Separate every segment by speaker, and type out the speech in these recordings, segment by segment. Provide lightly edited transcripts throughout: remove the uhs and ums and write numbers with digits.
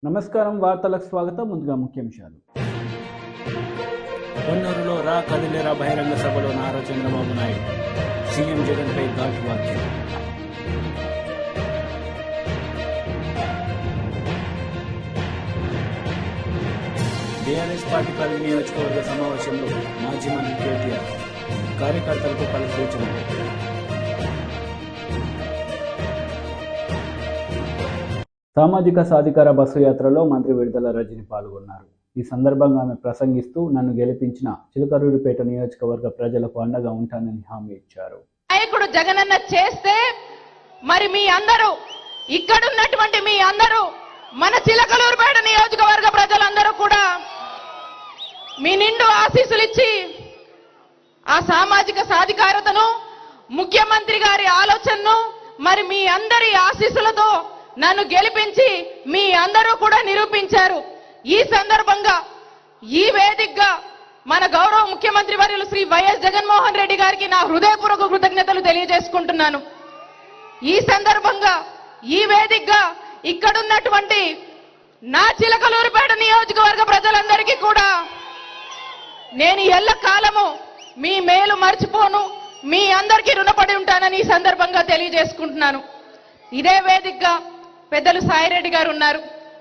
Speaker 1: నమస్కారం, వార్తలకు స్వాగతం. ముందుగా ముఖ్యాంశాలు.
Speaker 2: కొన్నూరులో రా కదిలేరా బహిరంగ సభలో నారా చంద్రబాబు నాయుడు సీఎం జగన్పై ఘాటు వ్యాఖ్యలు. టీఆర్ఎస్ పార్టీ పల్లి నియోజకవర్గ సమావేశంలో మాజీ మంత్రి కేటీఆర్ కార్యకర్తలకు పలు సూచనలు.
Speaker 1: సామాజిక సాధికార బస్సు యాత్రలో మంత్రి విడుదల రజని పాల్గొన్నారు. ఈ సందర్భంగా ఆమె ప్రసంగిస్తూ నన్ను గెలిపించిన చిలకలూరిపేట నియోజకవర్గ ప్రజలకు అండగా ఉంటానని హామీ ఇచ్చారు.
Speaker 3: నాయకుడు జగనన్న చేస్తే మరి మీ అందరూ ఇక్కడున్నటువంటి మీ అందరూ మన చిలకలూరిపేట నియోజకవర్గ ప్రజలందరూ కూడా మీ నిండు ఆశీస్సులు ఇచ్చి ఆ సామాజిక సాధికారతను ముఖ్యమంత్రి గారి ఆలోచనను మరి మీ అందరి ఆశీస్సులతో నన్ను గెలిపించి మీ అందరూ కూడా నిరూపించారు. ఈ సందర్భంగా ఈ వేదికగా మన గౌరవ ముఖ్యమంత్రి వర్యులు శ్రీ వైఎస్ జగన్మోహన్ రెడ్డి గారికి నా హృదయపూర్వక కృతజ్ఞతలు తెలియజేసుకుంటున్నాను. ఈ సందర్భంగా ఈ వేదికగా ఇక్కడున్నటువంటి నా చిలకలూరిపేట నియోజకవర్గ ప్రజలందరికీ కూడా నేను ఎల్లకాలము మీ మేలు మర్చిపోను, మీ అందరికీ రుణపడి ఉంటానని ఈ సందర్భంగా తెలియజేసుకుంటున్నాను. ఇదే వేదికగా పెద్దలు సాయిరెడ్డి గారు ఉన్నారు,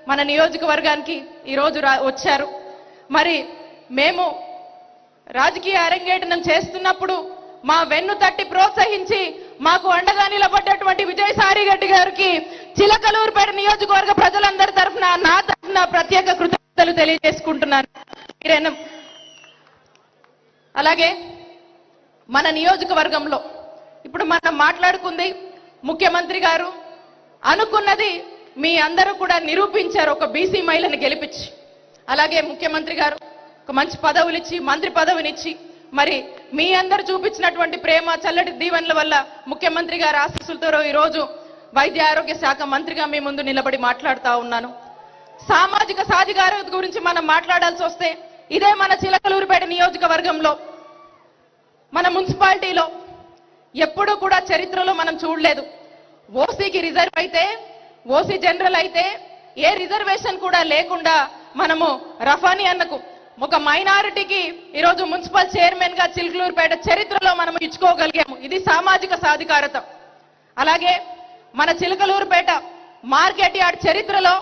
Speaker 3: మన నియోజకవర్గానికి ఈరోజు వచ్చారు. మరి మేము రాజకీయ అరంగేటనం చేస్తున్నప్పుడు మా వెన్ను తట్టి ప్రోత్సహించి మాకు అండగా నిలబడ్డటువంటి విజయసాయి రెడ్డి గారికి చిలకలూరిపేట నియోజకవర్గ ప్రజలందరి తరఫున నా తరఫున ప్రత్యేక కృతజ్ఞతలు తెలియజేసుకుంటున్నాను. అలాగే మన నియోజకవర్గంలో ఇప్పుడు మనం మాట్లాడుకుంది ముఖ్యమంత్రి గారు అనుకున్నది మీ అందరూ కూడా నిరూపించారు, ఒక బీసీ మహిళను గెలిపించి. అలాగే ముఖ్యమంత్రి గారు ఒక మంచి పదవులు ఇచ్చి, మంత్రి పదవినిచ్చి, మరి మీ అందరూ చూపించినటువంటి ప్రేమ చల్లటి దీవెనల వల్ల ముఖ్యమంత్రి గారి ఆశీస్సులతో ఈరోజు వైద్య ఆరోగ్య శాఖ మంత్రిగా మీ ముందు నిలబడి మాట్లాడుతూ ఉన్నాను. సామాజిక సాధికారత గురించి మనం మాట్లాడాల్సి వస్తే ఇదే మన చిలకలూరిపేట నియోజకవర్గంలో మన మున్సిపాలిటీలో ఎప్పుడూ కూడా చరిత్రలో మనం చూడలేదు. ఓసీకి రిజర్వ్ అయితే, ఓసీ జనరల్ అయితే ఏ రిజర్వేషన్ కూడా లేకుండా మనము రఫానీ అన్నకు ఒక మైనారిటీకి ఈరోజు మున్సిపల్ చైర్మన్ గా చిలకలూరిపేట చరిత్రలో మనం ఇచ్చుకోగలిగాము. ఇది సామాజిక సాధికారత. అలాగే మన చిలకలూరిపేట మార్కెట్ యార్డ్ చరిత్రలో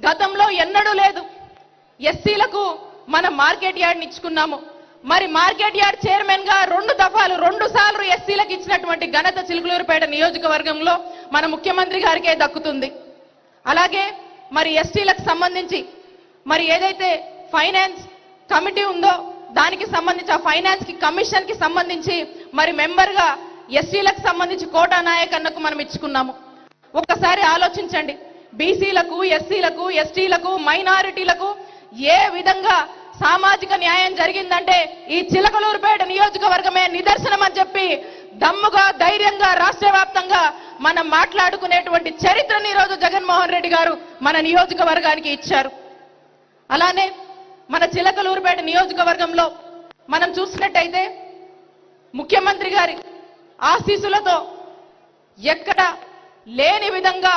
Speaker 3: గతంలో ఎన్నడూ లేదు. ఎస్సీలకు మనం మార్కెట్ యార్డ్ని ఇచ్చుకున్నాము. మరి మార్కెట్ యార్డ్ చైర్మన్ గా 2 సార్లు ఎస్సీలకు ఇచ్చినటువంటి ఘనత చిలకలూరిపేట నియోజకవర్గంలో మన ముఖ్యమంత్రి గారికే దక్కుతుంది. అలాగే మరి ఎస్టీలకు సంబంధించి మరి ఏదైతే ఫైనాన్స్ కమిటీ ఉందో దానికి సంబంధించి ఆ ఫైనాన్స్ కి కమిషన్ కి సంబంధించి మరి మెంబర్ గా ఎస్సీలకు సంబంధించి కోటా నాయక్ అన్నకు మనం ఇచ్చుకున్నాము. ఒక్కసారి ఆలోచించండి, బీసీలకు, ఎస్సీలకు, ఎస్టీలకు, మైనారిటీలకు ఏ విధంగా సామాజిక న్యాయం జరిగిందంటే ఈ చిలకలూరిపేట నియోజకవర్గమే నిదర్శనం అని చెప్పి దమ్ముగా, ధైర్యంగా రాష్ట్ర వ్యాప్తంగా మనం మాట్లాడుకునేటువంటి చరిత్రని ఈరోజు జగన్మోహన్ రెడ్డి గారు మన నియోజకవర్గానికి ఇచ్చారు. అలానే మన చిలకలూరిపేట నియోజకవర్గంలో మనం చూసినట్టయితే ముఖ్యమంత్రి గారి ఆశీస్సులతో ఎక్కడ లేని విధంగా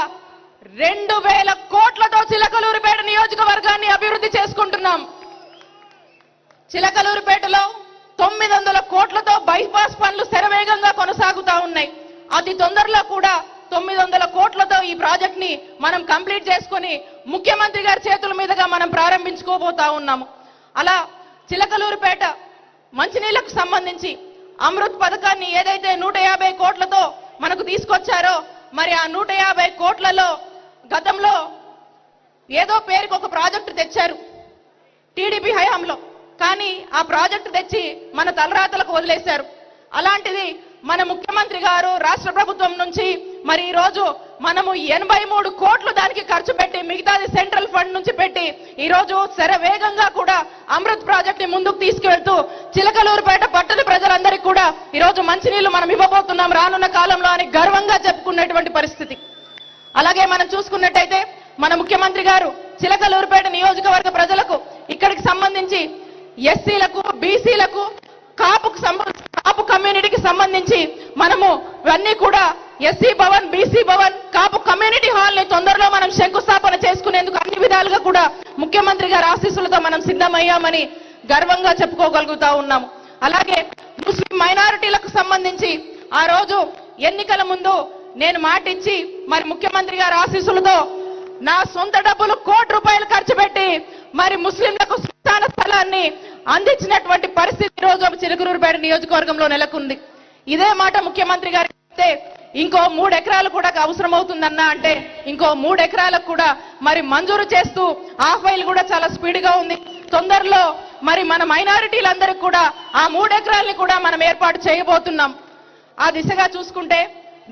Speaker 3: 2000 కోట్లతో చిలకలూరిపేట నియోజకవర్గాన్ని అభివృద్ధి చేసుకుంటున్నాం. చిలకలూరిపేటలో 900 కోట్లతో బైపాస్ పనులు శరవేగంగా కొనసాగుతా ఉన్నాయి. అతి తొందరలో కూడా 900 కోట్లతో ఈ ప్రాజెక్ట్ ని మనం కంప్లీట్ చేసుకుని ముఖ్యమంత్రి గారి చేతుల మీదుగా మనం ప్రారంభించుకోబోతా ఉన్నాము. అలా చిలకలూరిపేట మంచినీళ్లకు సంబంధించి అమృత్ పథకాన్ని ఏదైతే 150 కోట్లతో మనకు తీసుకొచ్చారో మరి ఆ 150 కోట్లలో గతంలో ఏదో పేరుకి ఒక ప్రాజెక్టు తెచ్చారు టీడీపీ హయాంలో, కానీ ఆ ప్రాజెక్టు తెచ్చి మన తలరాతలకు వదిలేశారు. అలాంటిది మన ముఖ్యమంత్రి గారు రాష్ట్ర ప్రభుత్వం నుంచి మరి ఈ రోజు మనము 83 కోట్లు దానికి ఖర్చు పెట్టి, మిగతాది సెంట్రల్ ఫండ్ నుంచి పెట్టి ఈ రోజు శరవేగంగా కూడా అమృత్ ప్రాజెక్ట్ ని ముందుకు తీసుకువెళ్తూ చిలకలూరిపేట పట్టణ ప్రజలందరికీ కూడా ఈ రోజు మంచినీళ్లు మనం ఇవ్వబోతున్నాం రానున్న కాలంలో అని గర్వంగా చెప్పుకునేటువంటి పరిస్థితి. అలాగే మనం చూసుకున్నట్టయితే మన ముఖ్యమంత్రి గారు చిలకలూరిపేట నియోజకవర్గ ప్రజలకు ఇక్కడికి సంబంధించి ఎస్సీలకు, బీసీలకు, కాపు కమ్యూనిటీకి సంబంధించి మనము ఇవన్నీ కూడా ఎస్సీ భవన్, బీసీ భవన్, కాపు కమ్యూనిటీ హాల్ ని తొందరలో మనం శంకుస్థాపన చేసుకునేందుకు అన్ని విధాలుగా కూడా ముఖ్యమంత్రి గారి ఆశీస్సులతో మనం సిద్ధమయ్యామని గర్వంగా చెప్పుకోగలుగుతా ఉన్నాము. అలాగే ముస్లిం మైనారిటీలకు సంబంధించి ఆ రోజు ఎన్నికల ముందు నేను మాట ఇచ్చి మరి ముఖ్యమంత్రి గారి ఆశీస్సులతో నా సొంత డబ్బులు ₹1,00,00,000 ఖర్చు పెట్టి మరి ముస్లింలకు శ్మశాన స్థలాన్ని అందించినటువంటి పరిస్థితి ఈ రోజు చిలుకూరుపేట నియోజకవర్గంలో నెలకొంది. ఇదే మాట ముఖ్యమంత్రి గారు చెప్తే ఇంకో 3 ఎకరాలు కూడా అవసరం అవుతుందన్నా అంటే ఇంకో 3 ఎకరాలకు కూడా మరి మంజూరు చేస్తూ ఆ ఫైల్ కూడా చాలా స్పీడ్గా ఉంది. తొందరలో మరి మన మైనారిటీలందరికీ కూడా ఆ 3 ఎకరాలని కూడా మనం ఏర్పాటు చేయబోతున్నాం. ఆ దిశగా చూసుకుంటే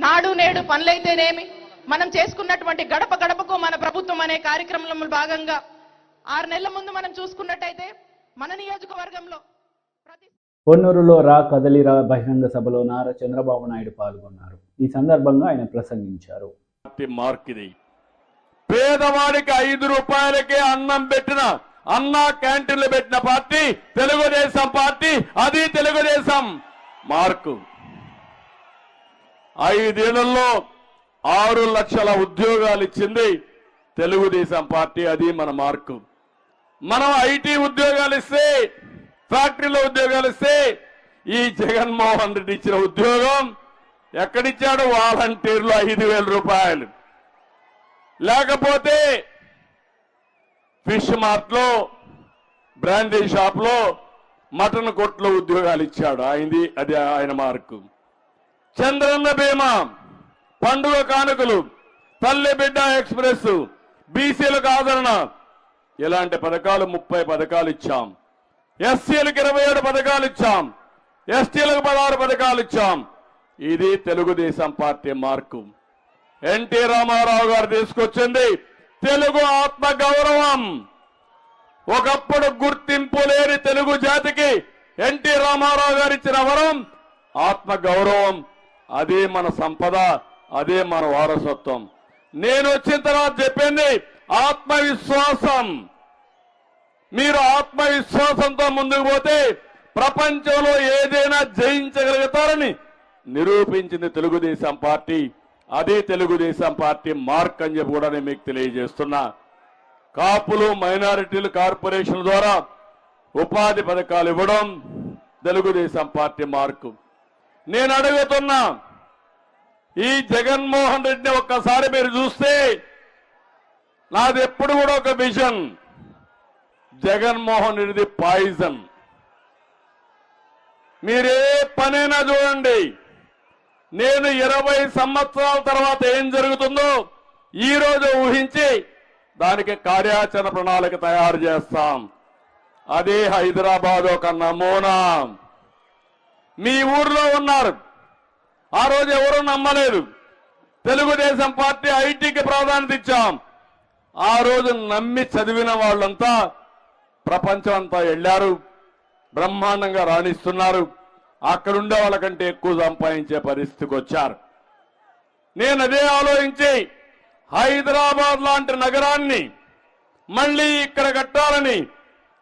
Speaker 3: నాడు నేడు పనులైతేనేమి, మనం చేసుకున్నటువంటి గడప గడపకు మన ప్రభుత్వం అనే కార్యక్రమంలో భాగంగా 6 నెలల ముందు మనం చూసుకున్నట్టయితే మన నియోజకవర్గంలో
Speaker 1: పొన్నూరులో రా కదలిరా బహిరంగ సభలో నారా చంద్రబాబు నాయుడు పాల్గొన్నారు. ఈ సందర్భంగా ఆయన ప్రసంగించారు.
Speaker 4: పేదవాడికి ₹5 అన్నం పెట్టిన అన్నా క్యాంటీన్లు పెట్టిన పార్టీ తెలుగుదేశం పార్టీ. అది తెలుగుదేశం మార్కు. 5 ఏళ్లలో 6 లక్షల ఉద్యోగాలు ఇచ్చింది తెలుగుదేశం పార్టీ. అది మన మార్కు. మనం ఐటీ ఉద్యోగాలు ఇస్తే, ఫ్యాక్టరీలో ఉద్యోగాలు ఇస్తే, ఈ జగన్మోహన్ రెడ్డి ఇచ్చిన ఉద్యోగం ఎక్కడిచ్చాడు? వాలంటీర్లు ₹5,000. లేకపోతే ఫిష్ మార్ట్ లో, బ్రాండీ షాప్ లో, మటన్ కొట్లో ఉద్యోగాలు ఇచ్చాడు. అది ఆయన మార్కు. చంద్రన్న బీమా, పండుగ కానుకలు, తల్లి బిడ్డ ఎక్స్ప్రెస్, బీసీలకు ఆదరణ, ఇలాంటి పథకాలు 30 పథకాలు ఇచ్చాం. ఎస్సీలకు 27 పథకాలు ఇచ్చాం. ఎస్టీలకు 16 పథకాలు ఇచ్చాం. ఇది Telugu Desam party mark. NT Rama Rao గారు తీసుకొచ్చింది తెలుగు ఆత్మ గౌరవం. ఒకప్పుడు గుర్తింపు లేని తెలుగు జాతికి ఎన్టీ రామారావు గారు ఇచ్చిన వరం ఆత్మ గౌరవం. అదే మన సంపద, అదే మన వారసత్వం. నేను వచ్చిన తర్వాత చెప్పింది ఆత్మవిశ్వాసం. మీరు ఆత్మవిశ్వాసంతో ముందుకు పోతే ప్రపంచంలో ఏదైనా జయించగలుగుతారని నిరూపించింది తెలుగుదేశం పార్టీ. అదే తెలుగుదేశం పార్టీ మార్క్ అని చెప్పి కూడా నేను మీకు తెలియజేస్తున్నా. కాపులు, మైనారిటీలు కార్పొరేషన్ ద్వారా ఉపాధి పథకాలు ఇవ్వడం తెలుగుదేశం పార్టీ మార్కు. నేను అడుగుతున్నా, ఈ జగన్మోహన్ రెడ్డిని ఒక్కసారి మీరు చూస్తే నాది ఎప్పుడు కూడా ఒక విజన్. జగన్మోహన్ రెడ్డిది పాయిజన్. మీరే పనైనా చూడండి. నేను 20 సంవత్సరాల తర్వాత ఏం జరుగుతుందో ఈ రోజు ఊహించి దానికి కార్యాచరణ ప్రణాళిక తయారు చేస్తాం. అదే హైదరాబాద్ ఒక నమూనా. మీ ఊర్లో ఉన్నారు, ఆ రోజు ఎవరూ నమ్మలేదు. తెలుగుదేశం పార్టీ ఐటీకి ప్రాధాన్యత ఇచ్చాం. ఆ రోజు నమ్మి చదివిన వాళ్ళంతా ప్రపంచం అంతా వెళ్లారు, బ్రహ్మాండంగా రాణిస్తున్నారు. అక్కడుండే వాళ్ళకంటే ఎక్కువ సంపాదించే పరిస్థితికి వచ్చారు. నేను అదే ఆలోచించి హైదరాబాద్ లాంటి నగరాన్ని మళ్ళీ ఇక్కడ కట్టాలని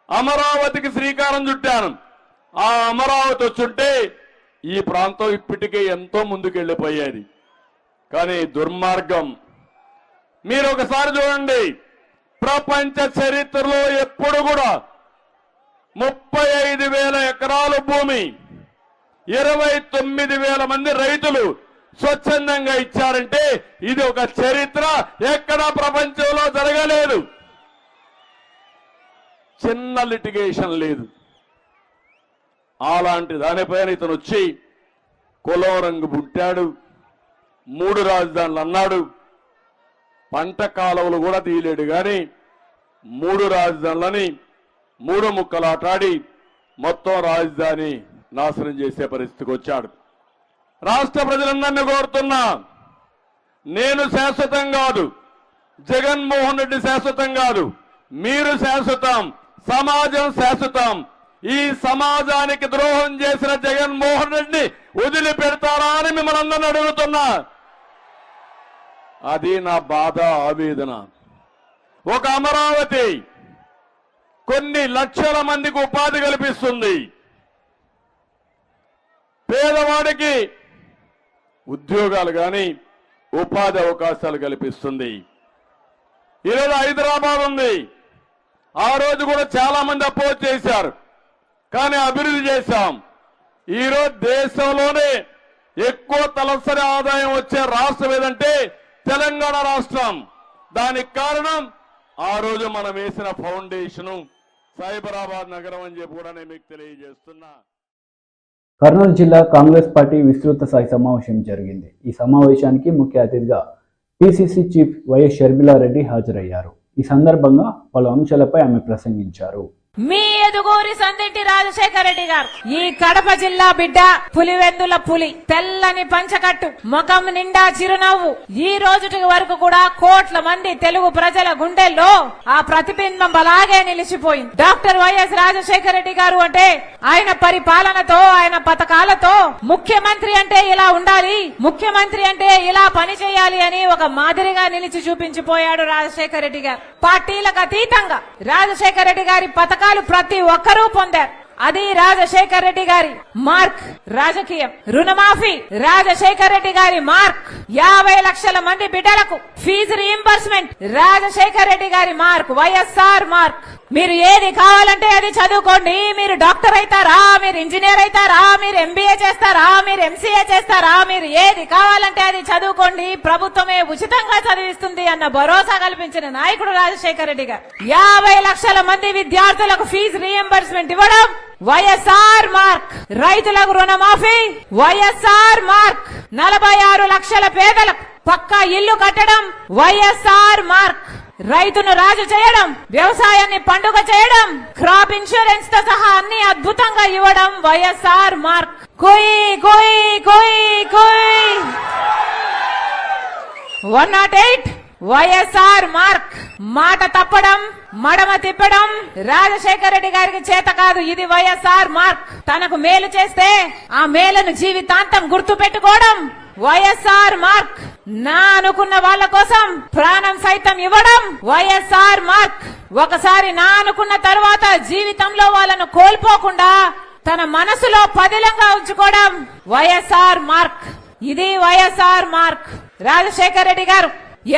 Speaker 4: అమరావతికి శ్రీకారం చుట్టాను. ఆ అమరావతి వచ్చుంటే ఈ ప్రాంతం ఇప్పటికే ఎంతో ముందుకెళ్లిపోయేది. కానీ దుర్మార్గం. మీరు ఒకసారి చూడండి, ప్రపంచ చరిత్రలో ఎప్పుడు కూడా 35,000 ఎకరాల భూమి 29,000 మంది రైతులు స్వచ్ఛందంగా ఇచ్చారంటే ఇది ఒక చరిత్ర. ఎక్కడా ప్రపంచంలో జరగలేదు. చిన్న లిటిగేషన్ లేదు. అలాంటి దానిపైన ఇతను వచ్చి కులం రంగు పుట్టాడు, 3 రాజధానులు అన్నాడు. పంట కాలువలు కూడా తీయలేడు కానీ 3 రాజధానులని 3 ముక్కలాటాడి మొత్తం రాజధాని నాశనం చేసే పరిస్థితికి వచ్చాడు. రాష్ట్ర ప్రజలందరినీ కోరుతున్నా, నేను శాశ్వతం కాదు, జగన్మోహన్ రెడ్డి శాశ్వతం కాదు, మీరు శాశ్వతం, సమాజం శాశ్వతం. ఈ సమాజానికి ద్రోహం చేసిన జగన్మోహన్ రెడ్డిని వదిలిపెడతారా అని మిమ్మల్ని అందరినీ అడుగుతున్నా. అది నా బాధ, ఆవేదన. ఒక అమరావతి కొన్ని లక్షల మందికి ఉపాధి కల్పిస్తుంది. పేదవాడికి ఉద్యోగాలు కానీ ఉపాధి అవకాశాలు కల్పిస్తుంది. ఈరోజు హైదరాబాద్ ఉంది. ఆ రోజు కూడా చాలా మంది అపోజ్ చేశారు, కానీ అభివృద్ధి చేశాం. ఈరోజు దేశంలోనే ఎక్కువ తలసరి ఆదాయం వచ్చే రాష్ట్రం ఏదంటే తెలంగాణ రాష్ట్రం. దానికి కారణం ఆ రోజు మనం వేసిన ఫౌండేషను సైబరాబాద్ నగరం అని చెప్పి కూడా నేను మీకు తెలియజేస్తున్నా.
Speaker 1: కర్నూలు జిల్లా కాంగ్రెస్ పార్టీ విస్తృత స్థాయి సమావేశం జరిగింది. ఈ సమావేశానికి ముఖ్య అతిథిగా పిసిసి చీఫ్ వైఎస్ షర్మిలారెడ్డి హాజరయ్యారు. ఈ సందర్భంగా పలు అంశాలపై ఆమె ప్రసంగించారు.
Speaker 5: మీ ఎదుగూరి సందింటి రాజశేఖర రెడ్డి గారు ఈ కడప జిల్లా బిడ్డ, పులివెందుల పులి, తెల్లని పంచకట్టు, ముఖం నిండా చిరునవ్వు. ఈ రోజుటి వరకు కూడా కోట్ల మంది తెలుగు ప్రజల గుండెల్లో ఆ ప్రతిబింబం అలాగే నిలిచిపోయింది. డాక్టర్ వైఎస్ రాజశేఖర రెడ్డి గారు అంటే ఆయన పరిపాలనతో, ఆయన పథకాలతో ముఖ్యమంత్రి అంటే ఇలా ఉండాలి, ముఖ్యమంత్రి అంటే ఇలా పని చేయాలి అని ఒక మాదిరిగా నిలిచి చూపించిపోయాడు రాజశేఖర రెడ్డి గారు. పార్టీలకు అతీతంగా రాజశేఖర రెడ్డి గారి పథకాలు ప్రతి ఒక్కరూ పొందారు. అది రాజశేఖర రెడ్డి గారి మార్క్. రాజకీయం రుణమాఫీ రాజశేఖర రెడ్డి గారి మార్క్. 50 లక్షల మంది బిడ్డలకు ఫీజు రీయింబర్స్మెంట్ రాజశేఖర రెడ్డి గారి మార్క్, వైఎస్ఆర్ మార్క్. మీరు ఏది కావాలంటే అది చదువుకోండి. మీరు డాక్టర్ అవుతారా, మీరు ఇంజనీర్ అవుతారా, మీరు ఎంబీఏ చేస్తారా, మీరు ఎంసీఏ చేస్తారా, మీరు ఏది కావాలంటే అది చదువుకోండి, ప్రభుత్వమే ఉచితంగా చదివిస్తుంది అన్న భరోసా కల్పించిన నాయకుడు రాజశేఖర రెడ్డి గారు. 50 లక్షల మంది విద్యార్థులకు ఫీజు రీయింబర్స్మెంట్ ఇవ్వడం వైఎస్ఆర్ మార్క్. రైతులకు రుణమాఫీ వైఎస్ఆర్ మార్క్. 46 లక్షల పేదలకు పక్కా ఇల్లు కట్టడం వైఎస్ఆర్ మార్క్. రైతును రాజు చేయడం, వ్యవసాయాన్ని పండుగ చేయడం, క్రాప్ ఇన్సూరెన్స్ తో సహా అన్ని అద్భుతంగా ఇవ్వడం వైఎస్ఆర్ మార్క్. కోయి కోయి కోయి కోయి 108 వైఎస్ఆర్ మార్క్. మాట తప్పడం, మడమ తిప్పడం రాజశేఖర రెడ్డి గారికి చేత కాదు. ఇది వైఎస్ఆర్ మార్క్. తనకు మేలు చేస్తే ఆ మేలును జీవితాంతం గుర్తు పెట్టుకోవడం వైఎస్ఆర్ మార్క్. నా అనుకున్న వాళ్ళ కోసం ప్రాణం సైతం ఇవ్వడం వైఎస్ఆర్ మార్క్. ఒకసారి నా అనుకున్న తర్వాత జీవితంలో వాళ్ళను కోల్పోకుండా తన మనసులో పదిలంగా ఉంచుకోవడం వైఎస్ఆర్ మార్క్. ఇది వైఎస్ఆర్ మార్క్. రాజశేఖర రెడ్డి గారు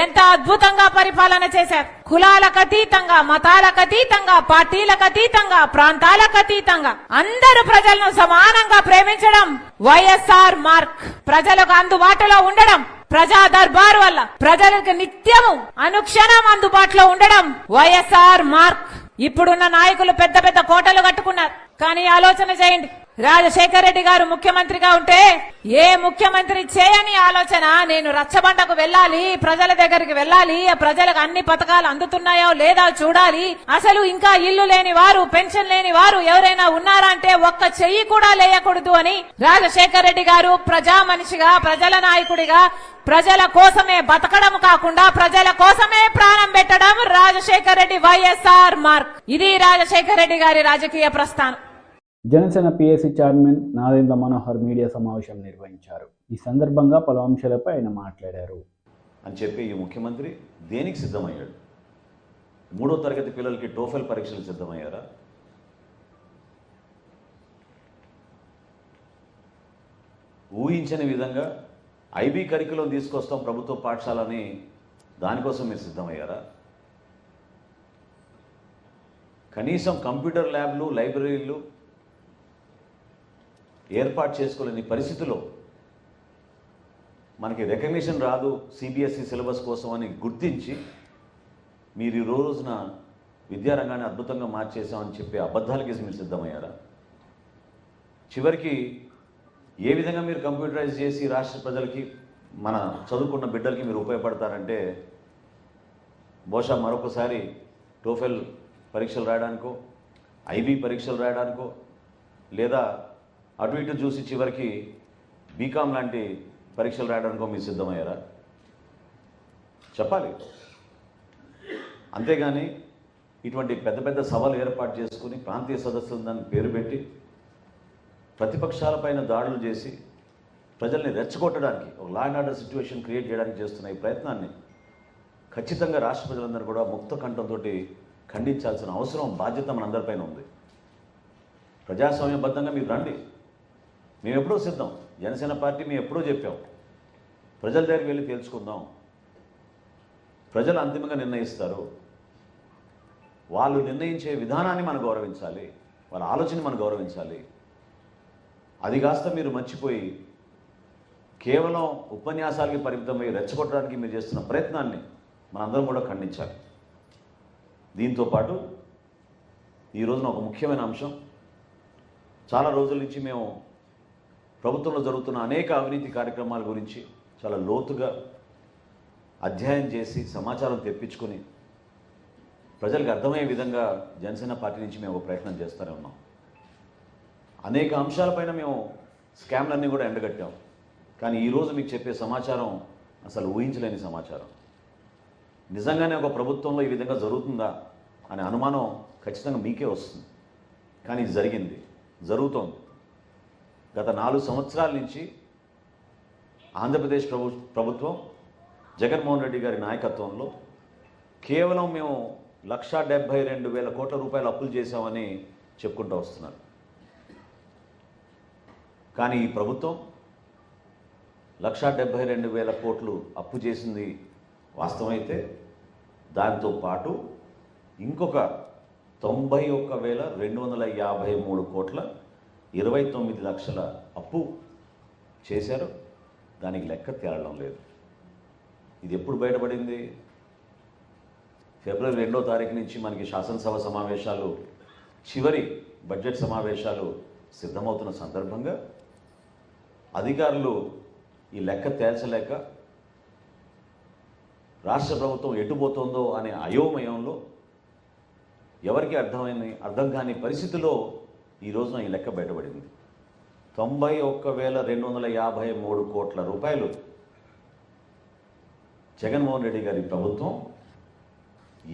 Speaker 5: ఎంత అద్భుతంగా పరిపాలన చేశారు. కులాలకు అతీతంగా, మతాలకు అతీతంగా, పార్టీలకు అతీతంగా, ప్రాంతాలకు అతీతంగా అందరు ప్రజలను సమానంగా ప్రేమించడం వైఎస్ఆర్ మార్క్. ప్రజలకు అందుబాటులో ఉండడం, ప్రజా దర్బార్ వల్ల ప్రజలకు నిత్యము అనుక్షణం అందుబాటులో ఉండడం వైఎస్ఆర్ మార్క్. ఇప్పుడున్న నాయకులు పెద్ద పెద్ద కోటలు కట్టుకున్నారు, కానీ ఆలోచన చేయండి. రాజశేఖర రెడ్డి గారు ముఖ్యమంత్రిగా ఉంటే ఏ ముఖ్యమంత్రి చేయని ఆలోచన, నేను రచ్చబండకు వెళ్ళాలి, ప్రజల దగ్గరికి వెళ్ళాలి, ప్రజలకు అన్ని పథకాలు అందుతున్నాయో లేదా చూడాలి, అసలు ఇంకా ఇల్లు లేని వారు, పెన్షన్ లేని వారు ఎవరైనా ఉన్నారా అంటే ఒక్క చెయ్యి కూడా లేయకూడదు అని రాజశేఖర రెడ్డి గారు ప్రజా మనిషిగా, ప్రజల నాయకుడిగా ప్రజల కోసమే బతకడం కాకుండా ప్రజల కోసమే ప్రాణం పెట్టడం రాజశేఖర రెడ్డి వైఎస్ఆర్ మార్క్. ఇది రాజశేఖర రెడ్డి గారి రాజకీయ ప్రస్థానం.
Speaker 1: Janasena PSC chairman Nadendla Manohar media సమావేశం నిర్వహించారు. ఈ సందర్భంగా పలు అంశాలపై ఆయన మాట్లాడారు.
Speaker 6: అని చెప్పి ఈ ముఖ్యమంత్రి దేనికి సిద్ధమయ్యాడు? 3వ తరగతి పిల్లలకి టోఫెల్ పరీక్షలు సిద్ధమయ్యారా? ఊహించని విధంగా ఐబీ కరికులం తీసుకొస్తాం ప్రభుత్వ పాఠశాలని, దానికోసం మీరు సిద్ధమయ్యారా? కనీసం కంప్యూటర్ ల్యాబ్లు, లైబ్రరీలు ఏర్పాటు చేసుకోలేని పరిస్థితిలో మనకి రికగ్నిషన్ రాదు సిబిఎస్ఈ సిలబస్ కోసం అని గుర్తించి మీరు ఈ రోజున విద్యారంగాన్ని అద్భుతంగా మార్చేసామని చెప్పి అబద్ధాలకి మీరు సిద్ధమయ్యారా? చివరికి ఏ విధంగా మీరు కంప్యూటరైజ్ చేసి రాష్ట్ర ప్రజలకి, మన చదువుకున్న బిడ్డలకి మీరు ఉపయోగపడతారంటే బహుశా మరొకసారి టోఫెల్ పరీక్షలు రాయడానికో, ఐబీ పరీక్షలు రాయడానికో, లేదా అటు ఇటు చూసి చివరికి బీకామ్ లాంటి పరీక్షలు రాయడానికో మీరు సిద్ధమయ్యారా? చెప్పాలి. అంతేగాని ఇటువంటి పెద్ద పెద్ద సభలు ఏర్పాటు చేసుకుని ప్రాంతీయ సదస్సులు దాన్ని పేరు పెట్టి ప్రతిపక్షాలపైన దాడులు చేసి ప్రజల్ని రెచ్చగొట్టడానికి, ఒక law and order situation create చేయడానికి చేస్తున్న ఈ ప్రయత్నాన్ని ఖచ్చితంగా రాష్ట్ర ప్రజలందరూ కూడా ముక్త కంఠంతో ఖండించాల్సిన అవసరం, బాధ్యత మనందరిపైన ఉంది. ప్రజాస్వామ్యబద్ధంగా మీరు రండి, మేము ఎప్పుడో సిద్ధం. జనసేన పార్టీ మేము ఎప్పుడో చెప్పాం, ప్రజల దగ్గరికి వెళ్ళి తేల్చుకుందాం. ప్రజలు అంతిమంగా నిర్ణయిస్తారు. వాళ్ళు నిర్ణయించే విధానాన్ని మనం గౌరవించాలి, వాళ్ళ ఆలోచన మనం గౌరవించాలి. అది కాస్త మీరు మర్చిపోయి కేవలం ఉపన్యాసాలకి పరిమితమై రెచ్చగొట్టడానికి మీరు చేస్తున్న ప్రయత్నాన్ని మనందరం కూడా ఖండించాలి. దీంతో పాటు ఈ రోజున ఒక ముఖ్యమైన అంశం, చాలా రోజుల నుంచి మేము ప్రభుత్వంలో జరుగుతున్న అనేక అవినీతి కార్యక్రమాల గురించి చాలా లోతుగా అధ్యయనం చేసి సమాచారం తెప్పించుకొని ప్రజలకు అర్థమయ్యే విధంగా జనసేన పార్టీ నుంచి మేము ఒక ప్రయత్నం చేస్తూనే ఉన్నాం. అనేక అంశాలపైన మేము స్కామ్లన్నీ కూడా ఎండగట్టాం. కానీ ఈరోజు మీకు చెప్పే సమాచారం అసలు ఊహించలేని సమాచారం. నిజంగానే ఒక ప్రభుత్వంలో ఈ విధంగా జరుగుతుందా అనే అనుమానం ఖచ్చితంగా మీకే వస్తుంది. కానీ ఇది జరిగింది, జరుగుతోంది. గత 4 సంవత్సరాల నుంచి ఆంధ్రప్రదేశ్ ప్రభుత్వం జగన్మోహన్ రెడ్డి గారి నాయకత్వంలో కేవలం మేము 1,72,000 కోట్ల రూపాయలు అప్పులు చేశామని చెప్పుకుంటూ వస్తున్నారు. కానీ ఈ ప్రభుత్వం 1,72,000 కోట్లు అప్పు చేసింది వాస్తవమైతే దాంతో పాటు ఇంకొక 91,253 కోట్ల 29 లక్షల అప్పు చేశారు. దానికి లెక్క తేలడం లేదు. ఇది ఎప్పుడు బయటపడింది? ఫిబ్రవరి 2వ తారీఖు నుంచి మనకి శాసనసభ సమావేశాలు, చివరి బడ్జెట్ సమావేశాలు సిద్ధమవుతున్న సందర్భంగా అధికారులు ఈ లెక్క తేల్చలేక రాష్ట్ర ప్రభుత్వం ఎటుపోతుందో అనే అయోమయంలో ఎవరికి అర్థం కాని పరిస్థితిలో ఈ రోజున ఈ లెక్క బయటపడింది. 91,253 కోట్ల రూపాయలు జగన్మోహన్ రెడ్డి గారి ప్రభుత్వం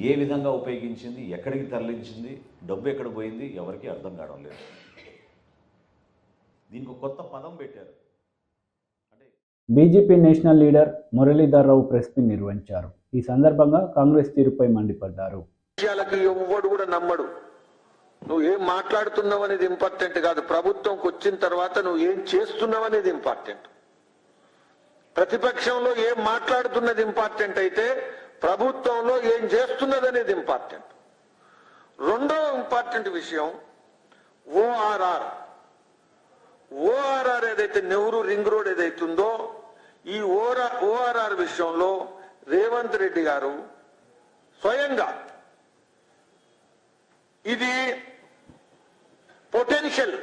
Speaker 6: ఏ విధంగా ఉపయోగించింది, ఎక్కడికి తరలించింది, డబ్బు ఎక్కడ పోయింది ఎవరికి అర్థం కావడం లేదు. దీనికి ఒక కొత్త పదం పెట్టారు.
Speaker 1: BJP national leader Muralidhar Rao press meet నిర్వహించారు. ఈ సందర్భంగా కాంగ్రెస్ తీరుపై మండిపడ్డారు.
Speaker 7: విషయాలకి ఎవ్వడు కూడా నమ్మడు. నువ్వు ఏం మాట్లాడుతున్నావు అనేది ఇంపార్టెంట్ కాదు, ప్రభుత్వంకి వచ్చిన తర్వాత నువ్వు ఏం చేస్తున్నావు అనేది ఇంపార్టెంట్. ప్రతిపక్షంలో ఏం మాట్లాడుతున్నది ఇంపార్టెంట్ అయితే ప్రభుత్వంలో ఏం చేస్తున్నది అనేది ఇంపార్టెంట్. రెండో ఇంపార్టెంట్ విషయం ఓఆర్ఆర్ ఏదైతే నెహ్రూ రింగ్ రోడ్ ఏదైతుందో ఈ ఓఆర్ఆర్ విషయంలో రేవంత్ రెడ్డి గారు స్వయంగా ఇది పొటెన్షియల్,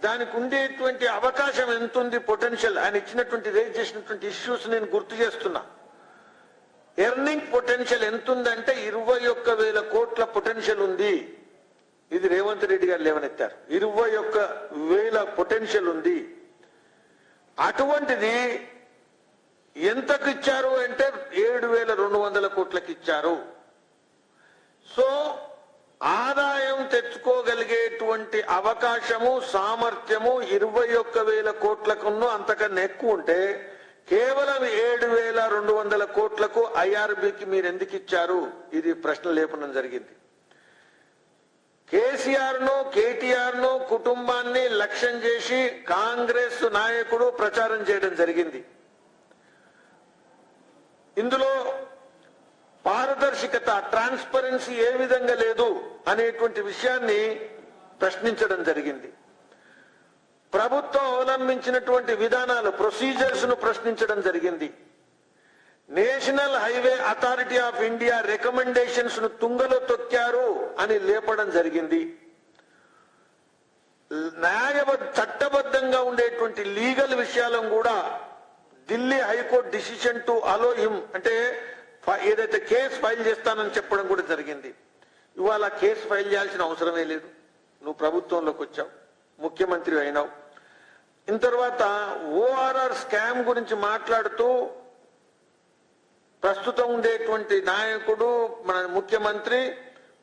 Speaker 7: దానికి ఉండేటువంటి అవకాశం ఎంత ఉంది, పొటెన్షియల్ ఆయన ఇచ్చినటువంటి రేజ్ చేసినటువంటి ఇష్యూస్ నేను గుర్తు చేస్తున్నా. ఎర్నింగ్ పొటెన్షియల్ ఎంత ఉందంటే 21,000 కోట్ల పొటెన్షియల్ ఉంది. ఇది రేవంత్ రెడ్డి గారు లేవనెత్తారు. 21,000 పొటెన్షియల్ ఉంది. అటువంటిది ఎంతకు ఇచ్చారు అంటే 7,200 కోట్లకి ఇచ్చారు. సో ఆదాయం తెచ్చుకోగలిగేటువంటి అవకాశము, సామర్థ్యము 21,000 కోట్లకున్నో అంతకన్నా ఎక్కువ ఉంటే కేవలం 7,200 కోట్లకు ఐఆర్బికి మీరు ఎందుకు ఇచ్చారు? ఇది ప్రశ్న లేపడం జరిగింది. కేటీఆర్ ను కుటుంబాన్ని లక్ష్యం చేసి కాంగ్రెస్ నాయకుడు ప్రచారం చేయడం జరిగింది. ఇందులో పారదర్శకత, ట్రాన్స్పరెన్సీ ఏ విధంగా లేదు అనేటువంటి విషయాన్ని ప్రశ్నించడం జరిగింది. ప్రభుత్వం అవలంబించినటువంటి విధానాలు, ప్రొసీజర్స్ ను ప్రశ్నించడం జరిగింది. National highway authority of India recommendations ను తుంగలో తొక్కారు అని లేపడం జరిగింది. చట్టబద్ధంగా ఉండేటువంటి లీగల్ విషయాలను కూడా Delhi high court decision to allow him అంటే ఏదైతే కేసు ఫైల్ చేస్తానని చెప్పడం కూడా జరిగింది. ఇవాళ కేసు ఫైల్ చేయాల్సిన అవసరమే లేదు. నువ్వు ప్రభుత్వంలోకి వచ్చావు, ముఖ్యమంత్రి అయినావు. ఇన్ తర్వాత ఓఆర్ఆర్ స్కామ్ గురించి మాట్లాడుతూ ప్రస్తుతం ఉండేటువంటి నాయకుడు మన ముఖ్యమంత్రి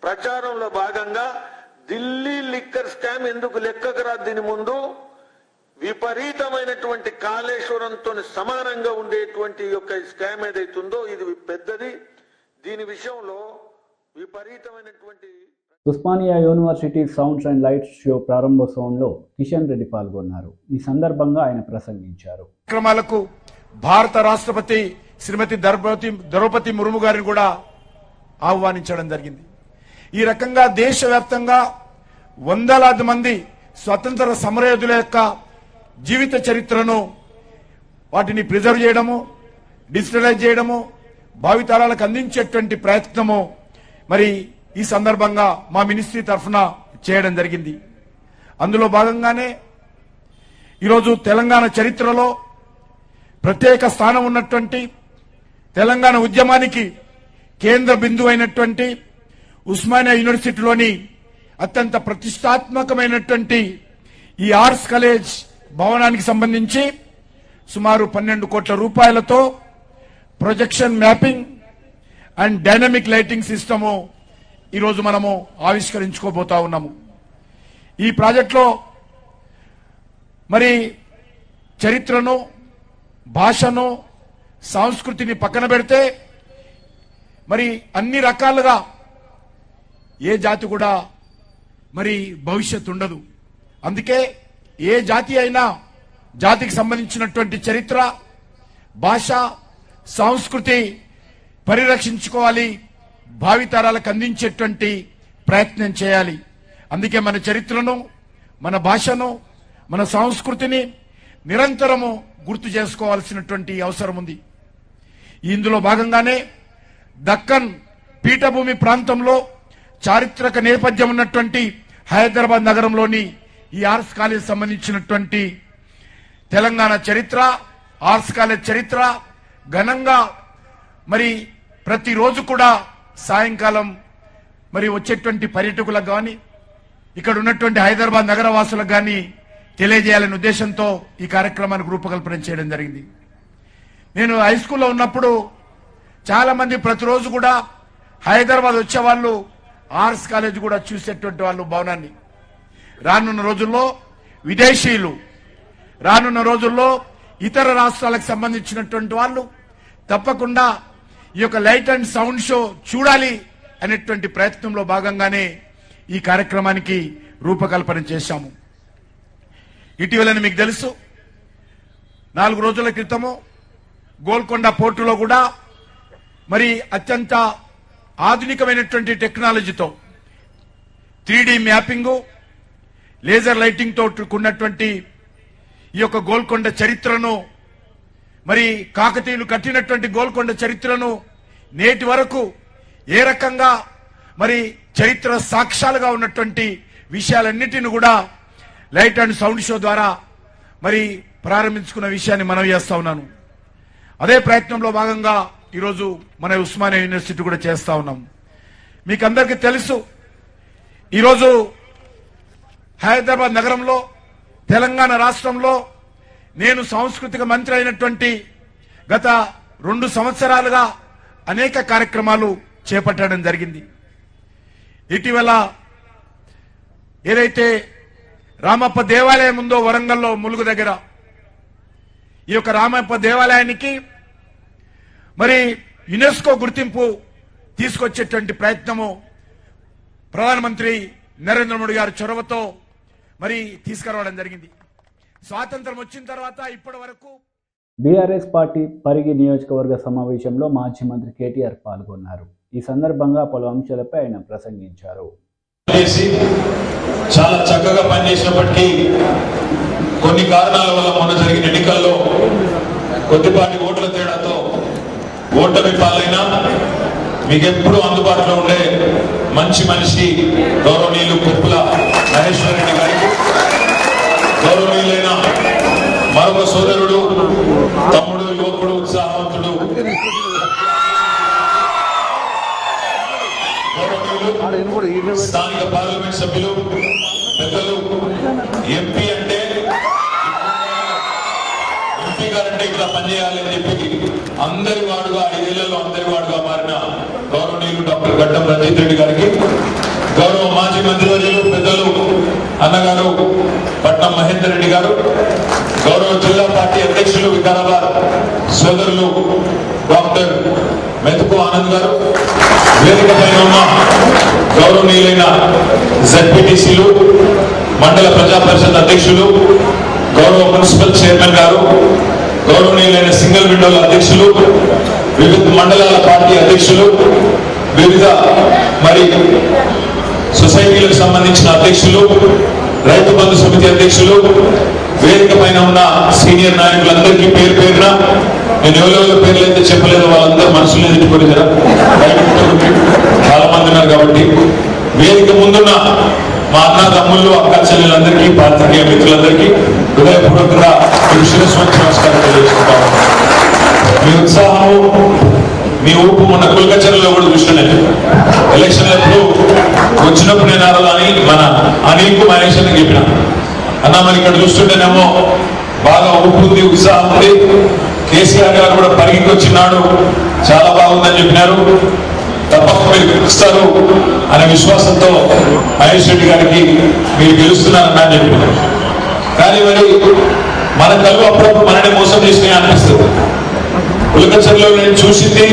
Speaker 7: ప్రచారంలో భాగంగా ఢిల్లీ లిక్కర్ స్కామ్ ఎందుకు లెక్కకు రాదు, దీని ముందు విపరీతమైనటువంటి కాళేశ్వరంతో సమానంగా ఉండేటువంటి యొక్క స్కామ్ ఏదైతుందో ఇది పెద్దది. దీని విషయంలో విపరీతమైనటువంటి
Speaker 1: Osmania university sounds and lights show ప్రారంభోత్సవంలో కిషన్ రెడ్డి పాల్గొన్నారు. ఈ సందర్భంగా ఆయన ప్రసంగించారు.
Speaker 8: కార్యక్రమాలకు భారత రాష్ట్రపతి శ్రీమతి ద్రౌపది ముర్ము గారిని కూడా ఆహ్వానించడం జరిగింది. ఈ రకంగా దేశవ్యాప్తంగా వందలాది మంది స్వతంత్ర సమరయోధుల యొక్క జీవిత చరిత్రను వాటిని ప్రిజర్వ్ చేయడము, డిజిటలైజ్ చేయడము, భావితరాలకు అందించేటువంటి ప్రయత్నము మరి ఈ సందర్భంగా మా మినిస్ట్రీ తరఫున చేయడం జరిగింది. అందులో భాగంగానే ఈరోజు తెలంగాణ చరిత్రలో ప్రత్యేక స్థానం ఉన్నటువంటి తెలంగాణ ఉద్యమానికి కేంద్ర బిందువు అయినటువంటి ఉస్మానియా యూనివర్సిటీలోని అత్యంత ప్రతిష్టాత్మకమైనటువంటి ఈ ఆర్ట్స్ కాలేజ్ భవనానికి సంబంధించి సుమారు 12 కోట్ల రూపాయలతో projection mapping and dynamic lighting system ఈరోజు మనము ఆవిష్కరించుకోబోతా ఉన్నాము. ఈ ప్రాజెక్టులో మరి చరిత్రను, భాషను, సంస్కృతిని పక్కన పెడితే మరి అన్ని రకాలుగా ఏ జాతి కూడా మరి భవిష్యత్తు ఉండదు. అందుకే ఏ జాతి అయినా జాతికి సంబంధించినటువంటి చరిత్ర, భాష, సంస్కృతి పరిరక్షించుకోవాలి, భావితరాలకు అందించేటువంటి ప్రయత్నం చేయాలి. అందుకే మన చరిత్రను, మన భాషను, మన సంస్కృతిని నిరంతరము గుర్తు చేసుకోవాల్సినటువంటి అవసరం ఉంది. ఇందులో భాగంగానే దక్కన్ పీఠభూమి ప్రాంతంలో చారిత్రక నేపథ్యం ఉన్నటువంటి హైదరాబాద్ నగరంలోని ఈ ఆర్ట్స్ కాలేజ్ సంబంధించినటువంటి తెలంగాణ చరిత్ర, ఆర్ట్స్ కాలేజ్ చరిత్ర ఘనంగా మరి ప్రతిరోజు కూడా సాయంకాలం మరి వచ్చేటువంటి పర్యాటకులకు కానీ ఇక్కడ ఉన్నటువంటి హైదరాబాద్ నగర వాసులకు కానీ తెలియజేయాలనే ఉద్దేశంతో ఈ కార్యక్రమానికి రూపకల్పన చేయడం జరిగింది. నేను హై స్కూల్లో ఉన్నప్పుడు చాలా మంది ప్రతిరోజు కూడా హైదరాబాద్ వచ్చేవాళ్ళు ఆర్ట్స్ కాలేజ్ కూడా చూసేటువంటి వాళ్ళు భవనాన్ని. రానున్న రోజుల్లో విదేశీయులు, రానున్న రోజుల్లో ఇతర రాష్ట్రాలకు సంబంధించినటువంటి వాళ్ళు తప్పకుండా ఈ యొక్క లైట్ అండ్ సౌండ్ షో చూడాలి అనేటువంటి ప్రయత్నంలో భాగంగానే ఈ కార్యక్రమానికి రూపకల్పన చేశాము. ఇటీవలని మీకు తెలుసు, 4 రోజుల క్రితము గోల్కొండ పోర్టులో కూడా మరి అత్యంత ఆధునికమైనటువంటి టెక్నాలజీతో 3D మ్యాపింగ్, లేజర్ లైటింగ్ తో కూడినటువంటి ఈ యొక్క గోల్కొండ చరిత్రను, మరి కాకతీయులు కట్టినటువంటి గోల్కొండ చరిత్రను నేటి వరకు ఏ రకంగా మరి చరిత్ర సాక్ష్యాలుగా ఉన్నటువంటి విషయాలన్నిటిని కూడా లైట్ అండ్ సౌండ్ షో ద్వారా మరి ప్రారంభించుకున్న విషయాన్ని మనం చేస్తా ఉన్నాను. అదే ప్రయత్నంలో భాగంగా ఈరోజు మన ఉస్మానియా యూనివర్సిటీ కూడా చేస్తా ఉన్నాం. మీకు అందరికీ తెలుసు, ఈరోజు హైదరాబాద్ నగరంలో, తెలంగాణ రాష్ట్రంలో నేను సాంస్కృతిక మంత్రి అయినటువంటి గత 2 సంవత్సరాలుగా అనేక కార్యక్రమాలు చేపట్టడం జరిగింది. ఇటీవల ఏదైతే రామప్ప దేవాలయం ఉందో వరంగల్లో ములుగు దగ్గర, ఈ యొక్క రామప్ప దేవాలయానికి మరి యునెస్కో గుర్తింపు తీసుకొచ్చేటువంటి ప్రయత్నము ప్రధానమంత్రి నరేంద్ర మోడీ గారి చొరవతో మరి తీసుకురావడం జరిగింది. స్వాతంత్రం వచ్చిన తర్వాత ఇప్పటి వరకు
Speaker 1: బీఆర్ఎస్ పార్టీ పరిగి నియోజకవర్గ సమావేశంలో మాజీ మంత్రి కేటీఆర్ పాల్గొన్నారు. ఈ సందర్భంగా పలు అంశాలపై ఆయన ప్రసంగించారు.
Speaker 9: చాలా చక్కగా పనిచేసినప్పటికీ కొన్ని కారణాల వల్ల మొన్న జరిగిన ఎన్నికల్లో కొద్దిపాటి ఓట్ల తేడాతో ఓటమి పాలైనా మీకు ఎప్పుడూ అందుబాటులో ఉండే మంచి మనిషి గౌరవనీయులు కుప్పల మహేశ్వర్ రెడ్డి గారికి, గౌరవనీయులైన మరొక సోదరుడు, తమ్ముడు, యువకుడు, ఉత్సాహవంతుడు గౌరవనీయులు స్థానిక పార్లమెంట్ సభ్యులు పెద్దలు, ఎంపీ అంటే ఎంపీ గారంటే ఇట్లా పనిచేయాలని చెప్పి అందరి వాడుగా 5 ఏళ్లలో అందరి వాడుగా మారిన గౌరవనీయులు డాక్టర్ గడ్డం రంజిత్ రెడ్డి గారికి, గౌరవ మాజీ మంత్రివర్యులు పెద్దలు అన్నగారు పట్నం మహేందర్ రెడ్డి గారు, గౌరవ జిల్లా పార్టీ అధ్యక్షులు వికారాబాద్ సోదరులు డాక్టర్ మెతుకు ఆనంద్ గారు, వేదిక పైన ఉన్న గౌరవనీయులైన జెడ్పీటీసీలు, మండల ప్రజా పరిషత్ అధ్యక్షులు, గౌరవ మున్సిపల్ చైర్మన్ గారు, గౌరవనీయులైన సింగిల్ విండోల అధ్యక్షులు, వివిధ మండలాల పార్టీ అధ్యక్షులు, వివిధ మరి సొసైటీలకు సంబంధించిన అధ్యక్షులు, రైతు బంధు సమితి అధ్యక్షులు, వేదిక పైన ఉన్న సీనియర్ నాయకులందరికీ పేరు పేరున నేను ఎవరెవరి పేర్లు అయితే చెప్పలేదు వాళ్ళందరూ మనసులో ఎదుర్కొని కదా చాలా మంది ఉన్నారు కాబట్టి వేదిక ముందున్న మా అన్న తమ్ముళ్ళు, అక్క చెల్లెలందరికీ, పాత్రికేయ మిత్రులందరికీ హృదయపూర్వకంగా శిరస్సు నమస్కారం తెలియజేసుకుంటాం. మీ ఉత్సాహము, మీ ఊపు మొన్న కుల్కచర్లో కూడా చూస్తున్నాను. ఎలక్షన్లప్పుడు వచ్చినప్పుడు నేను అని మన అనిల్కు మహేష్ అని చెప్పిన అన్న మరి ఇక్కడ చూస్తుంటేనేమో బాగా ఊపు ఉంది, ఉత్సాహం ఉంది. కేసీఆర్ గారు కూడా పరిగెత్తికొచ్చినాడు, చాలా బాగుందని చెప్పినారు. తప్పక మీరు గెలుస్తారు అనే విశ్వాసంతో మహేష్ రెడ్డి గారికి మీరు గెలుస్తున్నారని అని చెప్పినారు. కానీ మరి మన కళ్ళు అప్పుడప్పుడు మననే మోసం చేసినాయి అనిపిస్తుంది. కులకచర్లో నేను చూసింది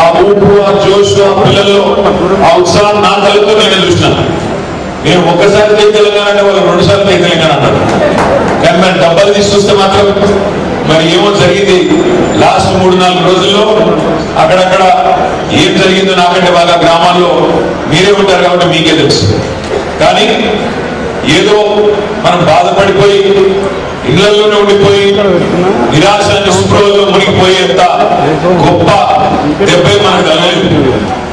Speaker 9: ఆ ఊపు, ఆ జోష్, ఆ పిల్లల్లో ఆ ఉత్సాహం నా కళ్ళతో నేను చూసినాను. నేను ఒక్కసారి జై తెలంగాణ అంటే వాళ్ళు 2 సార్లు జై తెలంగాణ అన్నారు. కానీ మరి డబ్బాలు తీసుకొస్తే మాత్రం మరి ఏమో జరిగింది. లాస్ట్ 3-4 రోజుల్లో అక్కడక్కడ ఏం జరిగిందో నాకంటే బాగా గ్రామాల్లో మీరే ఉంటారు కాబట్టి మీకే తెలుసు. కానీ ఏదో మనం బాధపడిపోయి ఇళ్లలోనే ఉండిపోయి నిరాశ నిస్పృహలో మునిగిపోయేంత గొప్ప దెబ్బ మనకు తగలేదు.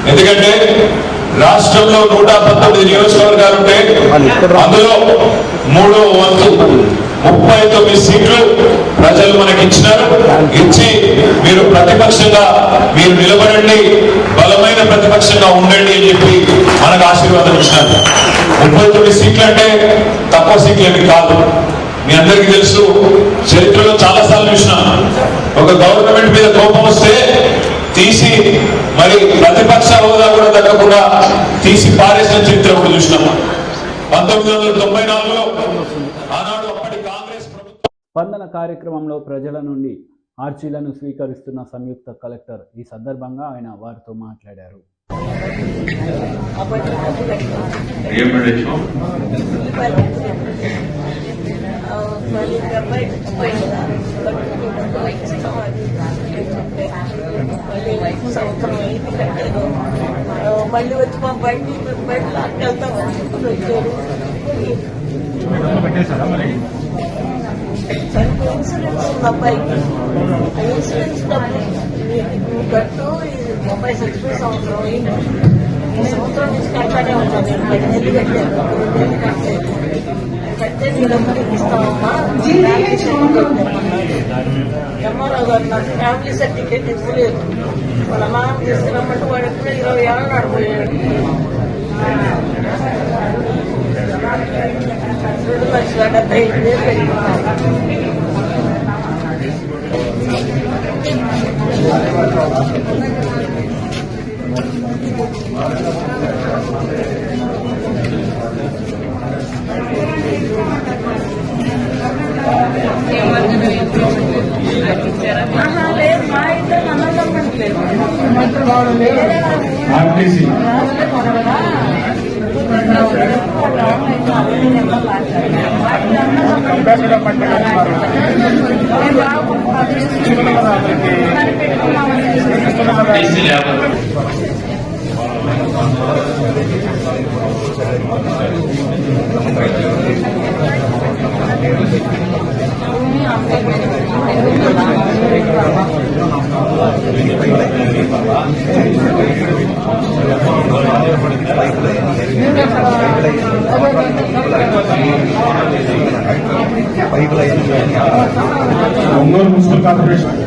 Speaker 9: ఎందుకంటే రాష్ట్రంలో 119 నియోజకవర్గాలు ఉంటే అందులో 3వ వంతు 39 సీట్లు ప్రజలు మనకి ఇచ్చినారు. ఇచ్చి మీరు ప్రతిపక్షంగా మీరు నిలబడండి, బలమైన ప్రతిపక్షంగా ఉండండి అని చెప్పి మనకు ఆశీర్వాదం ఇచ్చినారు. 39 సీట్లు అంటే తక్కువ సీట్లు ఏమి కాదు. మీ అందరికీ తెలుసు, చరిత్రలో చాలా సార్లు చూసినాం. ఒక గవర్నమెంట్ మీద కోపం వస్తే తీసి మరి ప్రతిపక్ష హోదా కూడా దక్కకుండా తీసి పారేసిన చరిత్ర కూడా చూసినాం. 1994లో ఆనాడు అప్పటి కాంగ్రెస్ ప్రభుత్వం
Speaker 1: స్పందన కార్యక్రమంలో ప్రజల నుండి ఆర్చీలను స్వీకరిస్తున్న సంయుక్త కలెక్టర్ ఈ సందర్భంగా ఆయన వారితో మాట్లాడారు.
Speaker 10: మళ్ళీ వచ్చి మా బండి లాక్కెళ్తాం వచ్చారు. ఇన్సూరెన్స్ ఉంది అబ్బాయికి. ఇన్సూరెన్స్ డబ్బు కట్టు, అబ్బాయి చచ్చిపోయే సంవత్సరం అయింది. ఈ సంవత్సరం నుంచి కట్టానే ఉంటాను. నేను 10 నెలలు కట్టాను, 2 నెలలు కట్టాను. కట్టే వీళ్ళందరూ ఇస్తామమ్మా. ఎంఆర్ఓ గారు నాకు ఫ్యామిలీ సర్టిఫికేట్ ఇవ్వలేదు. వాళ్ళ నాన్న తీసుకురమ్మంటే వాడు ఎప్పుడు 20 ఏళ్ళ నడిపోయాడు. 2,75,000 పెట్టుకున్నాను. లేదు, మా ఇద్దరు నమ్మకం
Speaker 8: ఒంగోలు మున్సిపల్ కార్పొరేషన్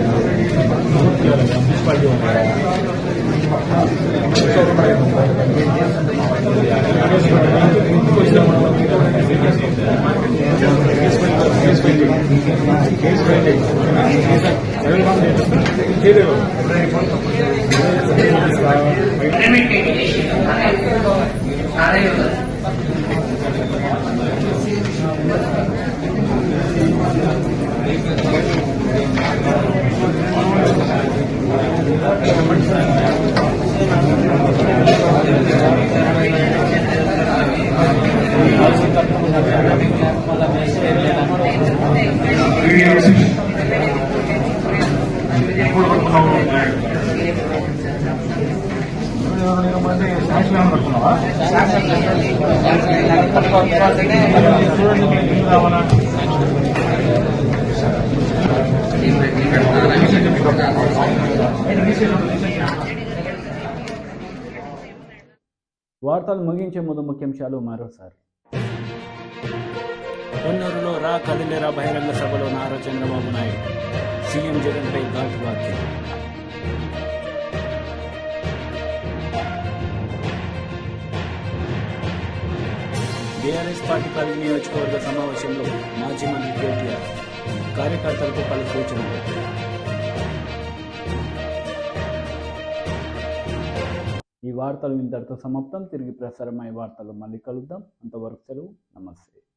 Speaker 8: శాంక్షన్ ఏమైనా పడుతున్నావా?
Speaker 1: వార్తలు ముగించే ముందు ముఖ్యాంశాలు మరోసారి.
Speaker 2: పొన్నూరులో రా కదిలేరా బహిరంగ సభలో నారా చంద్రబాబు నాయుడు సీఎం జగన్పై ఘాటు వ్యాఖ్యలు. బీఆర్ఎస్ పార్టీ పల్లి నియోజకవర్గ సమావేశంలో మాజీ మంత్రి కేటీఆర్ కార్యకర్తలకు పలు సూచనలు.
Speaker 1: ఈ వార్తలు ఇంతటితో సమాప్తం. తిరిగి ప్రసారమయ్యే వార్తలు మళ్ళీ కలుద్దాం. అంతవరకు సెలవు. నమస్తే.